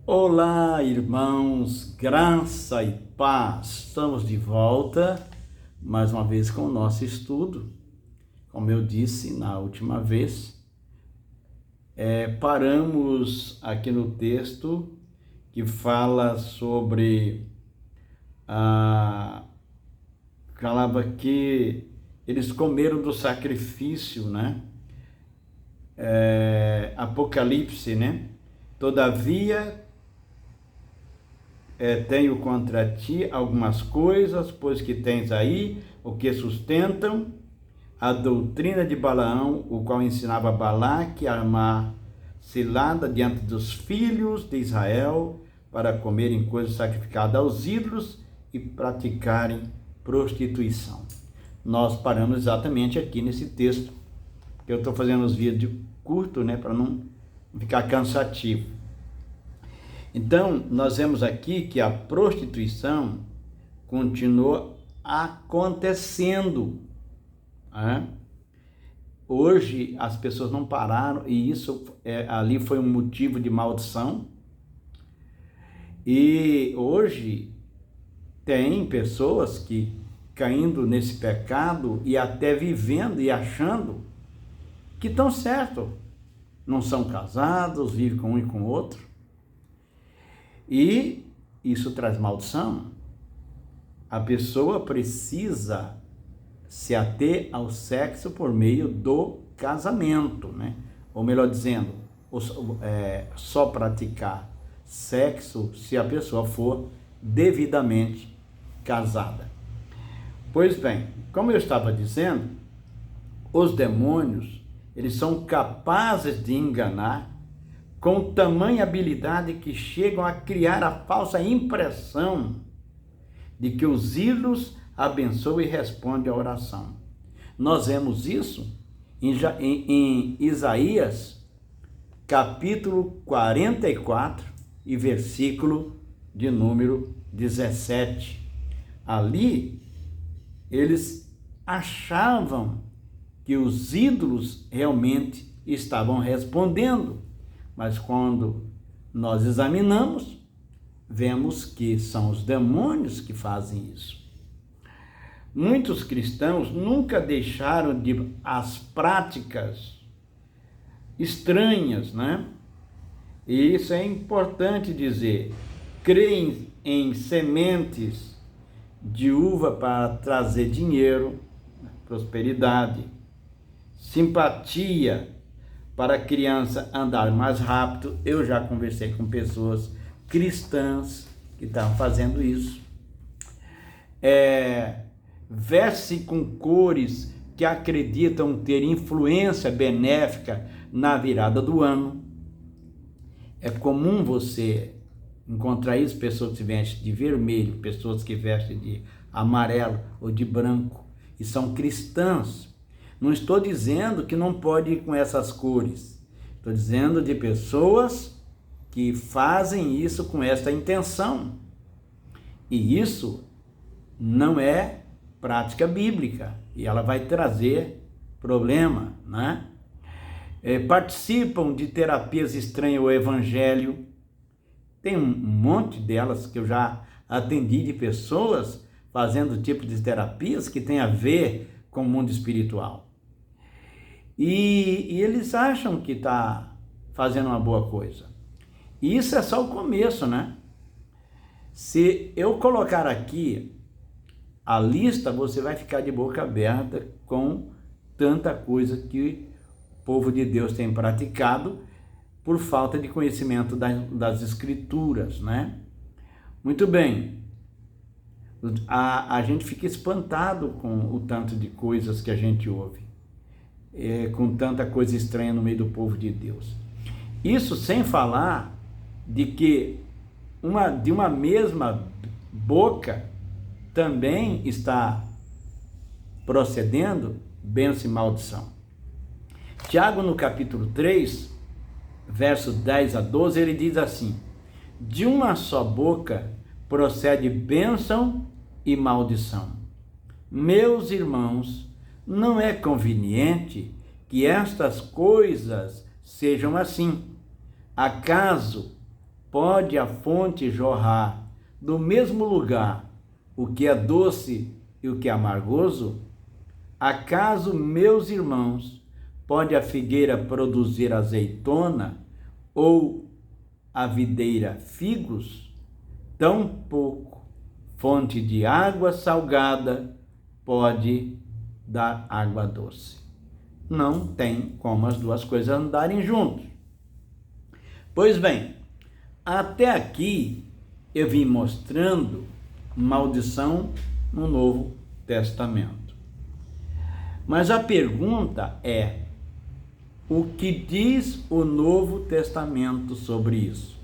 Olá, irmãos, graça e paz. Estamos de volta, mais uma vez, com o nosso estudo. Como eu disse na última vez, paramos aqui no texto que fala sobre falava que eles comeram do sacrifício, né? Apocalipse, né? Todavia, tenho contra ti algumas coisas, pois que tens aí o que sustentam a doutrina de Balaão, o qual ensinava Balaque a armar cilada diante dos filhos de Israel para comerem coisas sacrificadas aos ídolos e praticarem prostituição. Nós paramos exatamente aqui nesse texto. Eu estou fazendo os vídeos curtos, né, para não ficar cansativo. Então, nós vemos aqui que a prostituição continuou acontecendo. Né? Hoje, as pessoas não pararam, e isso ali foi um motivo de maldição. E hoje, tem pessoas que, caindo nesse pecado e até vivendo e achando que estão certos. Não são casados, vivem com um e com o outro. E isso traz maldição. A pessoa precisa se ater ao sexo por meio do casamento, né? Ou melhor dizendo, só praticar sexo se a pessoa for devidamente casada. Pois bem, como eu estava dizendo, os demônios, eles são capazes de enganar com tamanha habilidade que chegam a criar a falsa impressão de que os ídolos abençoam e respondem à oração. Nós vemos isso em Isaías, capítulo 44 e versículo de número 17. Ali, eles achavam que os ídolos realmente estavam respondendo. Mas quando nós examinamos, vemos que são os demônios que fazem isso. Muitos cristãos nunca deixaram de as práticas estranhas, né? E isso é importante dizer. Creem em sementes de uva para trazer dinheiro, prosperidade, simpatia para a criança andar mais rápido. Eu já conversei com pessoas cristãs que estavam fazendo isso. Veste-se com cores que acreditam ter influência benéfica na virada do ano. É comum você encontrar isso, pessoas que vestem de vermelho, pessoas que vestem de amarelo ou de branco, e são cristãs. Não estou dizendo que não pode ir com essas cores. Estou dizendo de pessoas que fazem isso com esta intenção. E isso não é prática bíblica. E ela vai trazer problema, né? Participam de terapias estranhas ao evangelho. Tem um monte delas que eu já atendi de pessoas fazendo tipo de terapias que tem a ver com o mundo espiritual. E eles acham que está fazendo uma boa coisa. E isso é só o começo, né? Se eu colocar aqui a lista, você vai ficar de boca aberta com tanta coisa que o povo de Deus tem praticado por falta de conhecimento das escrituras, né? Muito bem. A gente fica espantado com o tanto de coisas que a gente ouve. Com tanta coisa estranha no meio do povo de Deus. Isso sem falar de que de uma mesma boca também está procedendo bênção e maldição. Tiago, no capítulo 3, verso 10 a 12, ele diz assim: de uma só boca procede bênção e maldição. Meus irmãos, não é conveniente que estas coisas sejam assim. Acaso pode a fonte jorrar do mesmo lugar o que é doce e o que é amargoso? Acaso, meus irmãos, pode a figueira produzir azeitona ou a videira figos? Tampouco fonte de água salgada pode dar água doce. Não tem como as duas coisas andarem juntos. Pois bem, até aqui eu vim mostrando maldição no Novo Testamento. Mas a pergunta é: o que diz o Novo Testamento sobre isso?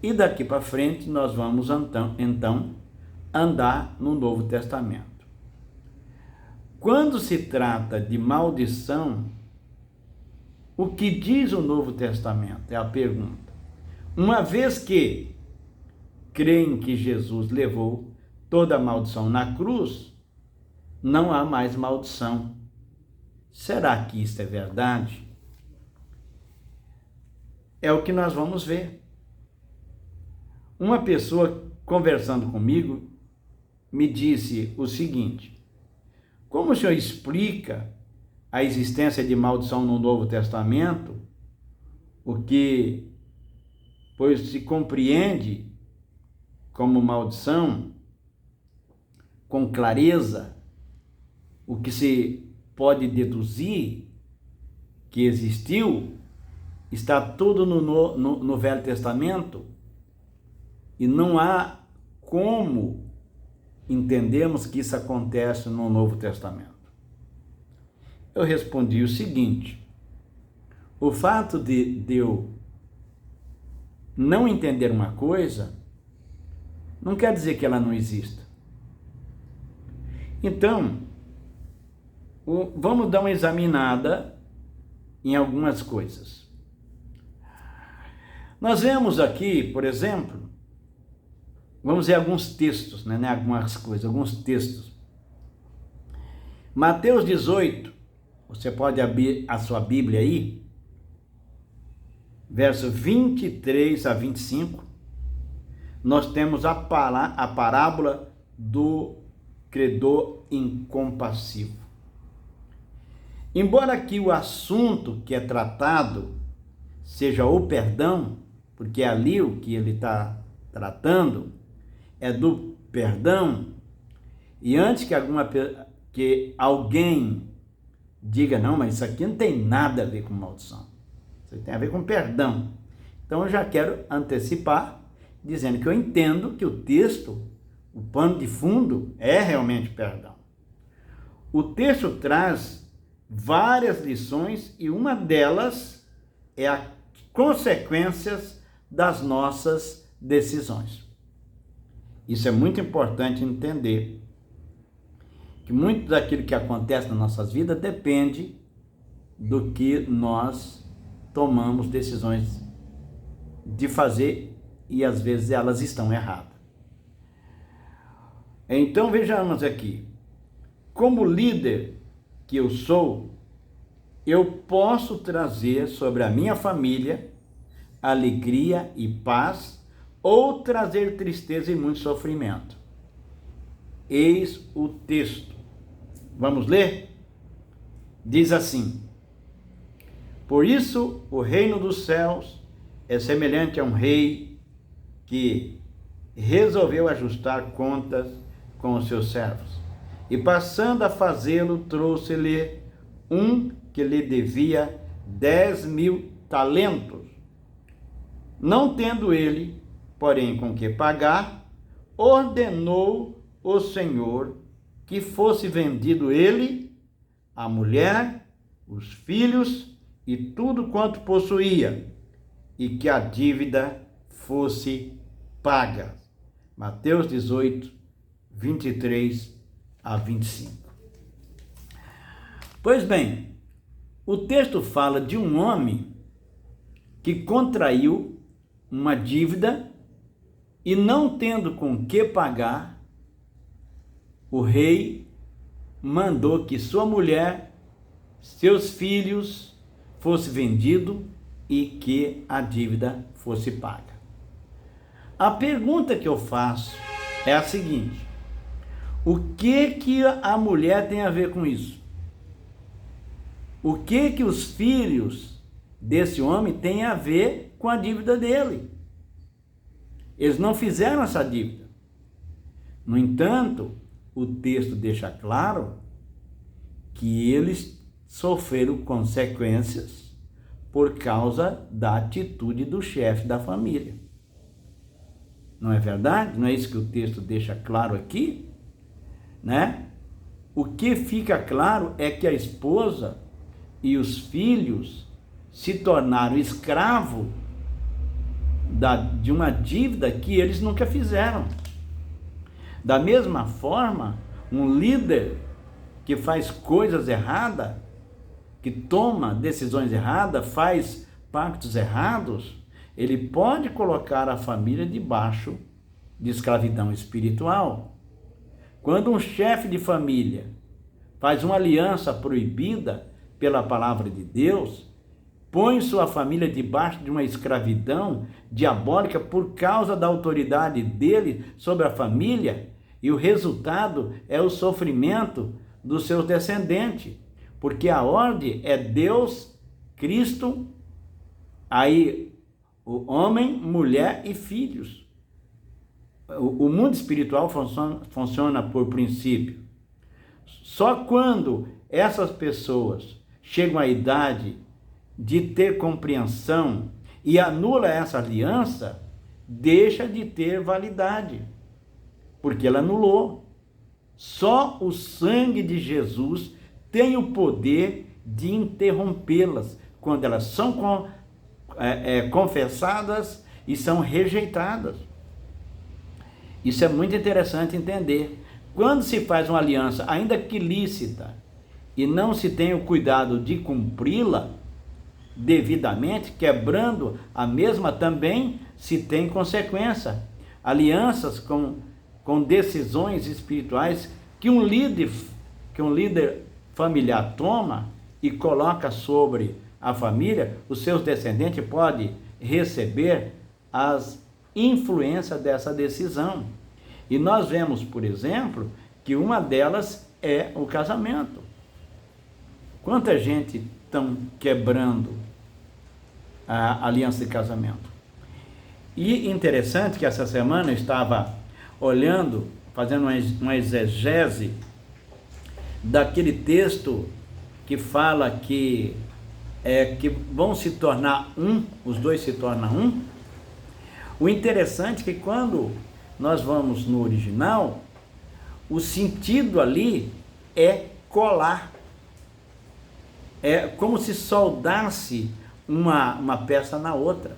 E daqui para frente nós vamos então andar no Novo Testamento. Quando se trata de maldição, o que diz o Novo Testamento? É a pergunta. Uma vez que creem que Jesus levou toda a maldição na cruz, não há mais maldição. Será que isso é verdade? É o que nós vamos ver. Uma pessoa conversando comigo me disse o seguinte: como o senhor explica a existência de maldição no Novo Testamento, pois se compreende como maldição com clareza, o que se pode deduzir que existiu, está tudo no Velho Testamento, e não há como entendermos que isso acontece no Novo Testamento. Eu respondi o seguinte: o fato de eu não entender uma coisa não quer dizer que ela não exista. Então, vamos dar uma examinada em algumas coisas. Nós vemos aqui, por exemplo, vamos ver alguns textos, algumas coisas, alguns textos. Mateus 18, você pode abrir a sua Bíblia aí, verso 23 a 25, nós temos a parábola do credor incompassivo. Embora aqui o assunto que é tratado seja o perdão, porque é ali o que ele está tratando é do perdão, e antes que alguém diga, não, mas isso aqui não tem nada a ver com maldição, isso tem a ver com perdão. Então eu já quero antecipar, dizendo que eu entendo que o texto, o pano de fundo, é realmente perdão. O texto traz várias lições e uma delas é as consequências das nossas decisões. Isso é muito importante entender, que muito daquilo que acontece nas nossas vidas depende do que nós tomamos decisões de fazer, e às vezes elas estão erradas. Então vejamos aqui, como líder que eu sou, eu posso trazer sobre a minha família alegria e paz, ou trazer tristeza e muito sofrimento. Eis o texto. Vamos ler? Diz assim: por isso o reino dos céus é semelhante a um rei que resolveu ajustar contas com os seus servos. E passando a fazê-lo, trouxe-lhe um que lhe devia 10.000 talentos. Não tendo ele, porém, com que pagar, ordenou o Senhor que fosse vendido ele, a mulher, os filhos e tudo quanto possuía, e que a dívida fosse paga. Mateus 18, 23 a 25. Pois bem, o texto fala de um homem que contraiu uma dívida e, não tendo com que pagar, o rei mandou que sua mulher, seus filhos fossem vendidos e que a dívida fosse paga. A pergunta que eu faço é a seguinte: o que a mulher tem a ver com isso? O que os filhos desse homem têm a ver com a dívida dele? Eles não fizeram essa dívida. No entanto, o texto deixa claro que eles sofreram consequências por causa da atitude do chefe da família. Não é verdade? Não é isso que o texto deixa claro aqui? Né? O que fica claro é que a esposa e os filhos se tornaram escravos de uma dívida que eles nunca fizeram. Da mesma forma, um líder que faz coisas erradas, que toma decisões erradas, faz pactos errados, ele pode colocar a família debaixo de escravidão espiritual. Quando um chefe de família faz uma aliança proibida pela palavra de Deus, põe sua família debaixo de uma escravidão diabólica por causa da autoridade dele sobre a família, e o resultado é o sofrimento dos seus descendentes, porque a ordem é Deus, Cristo, aí o homem, mulher e filhos. O mundo espiritual funciona por princípio. Só quando essas pessoas chegam à idade de ter compreensão e anula essa aliança, deixa de ter validade, porque ela anulou. Só o sangue de Jesus tem o poder de interrompê-las quando elas são confessadas e são rejeitadas. Isso é muito interessante entender. Quando se faz uma aliança, ainda que lícita, e não se tem o cuidado de cumpri-la devidamente, quebrando a mesma, também se tem consequência. Alianças com decisões espirituais que um líder familiar toma e coloca sobre a família, os seus descendentes podem receber as influências dessa decisão. E nós vemos, por exemplo, que uma delas é o casamento. Quanta gente estão quebrando a aliança de casamento. E interessante que essa semana eu estava olhando, fazendo uma exegese daquele texto que fala que vão se tornar um, os dois se tornam um. O interessante é que quando nós vamos no original, o sentido ali é colar. É como se soldasse uma peça na outra.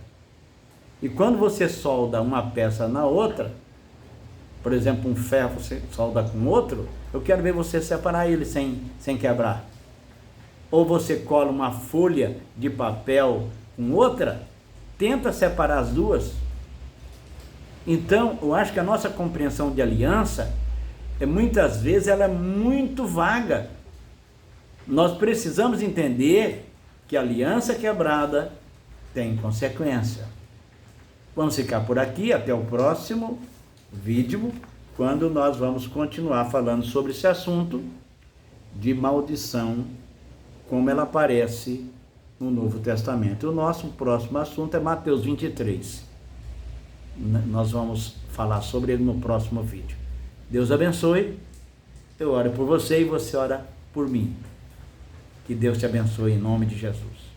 E quando você solda uma peça na outra, por exemplo, um ferro você solda com outro, eu quero ver você separar ele sem quebrar. Ou você cola uma folha de papel com outra, tenta separar as duas. Então, eu acho que a nossa compreensão de aliança, muitas vezes, ela é muito vaga. Nós precisamos entender que a aliança quebrada tem consequência. Vamos ficar por aqui, até o próximo vídeo, quando nós vamos continuar falando sobre esse assunto de maldição, como ela aparece no Novo Testamento. O nosso próximo assunto é Mateus 23. Nós vamos falar sobre ele no próximo vídeo. Deus abençoe. Eu oro por você e você ora por mim. Que Deus te abençoe em nome de Jesus.